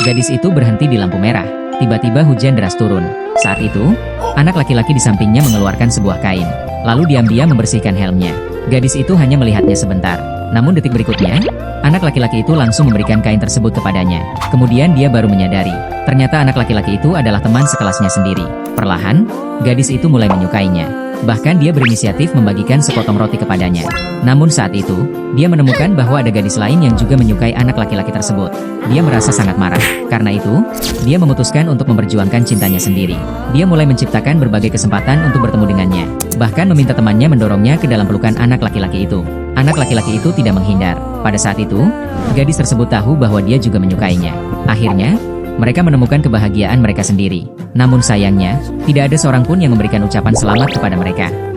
Gadis itu berhenti di lampu merah. Tiba-tiba hujan deras turun. Saat itu, anak laki-laki di sampingnya mengeluarkan sebuah kain. Lalu diam-diam membersihkan helmnya. Gadis itu hanya melihatnya sebentar. Namun detik berikutnya, anak laki-laki itu langsung memberikan kain tersebut kepadanya. Kemudian dia baru menyadari, ternyata anak laki-laki itu adalah teman sekelasnya sendiri. Perlahan, gadis itu mulai menyukainya. Bahkan dia berinisiatif membagikan sepotong roti kepadanya. Namun saat itu, dia menemukan bahwa ada gadis lain yang juga menyukai anak laki-laki tersebut. Dia merasa sangat marah. Karena itu, dia memutuskan untuk memperjuangkan cintanya sendiri. Dia mulai menciptakan berbagai kesempatan untuk bertemu dengannya. Bahkan meminta temannya mendorongnya ke dalam pelukan anak laki-laki itu. Anak laki-laki itu tidak menghindar. Pada saat itu, gadis tersebut tahu bahwa dia juga menyukainya. Akhirnya, mereka menemukan kebahagiaan mereka sendiri. Namun sayangnya, tidak ada seorang pun yang memberikan ucapan selamat kepada mereka.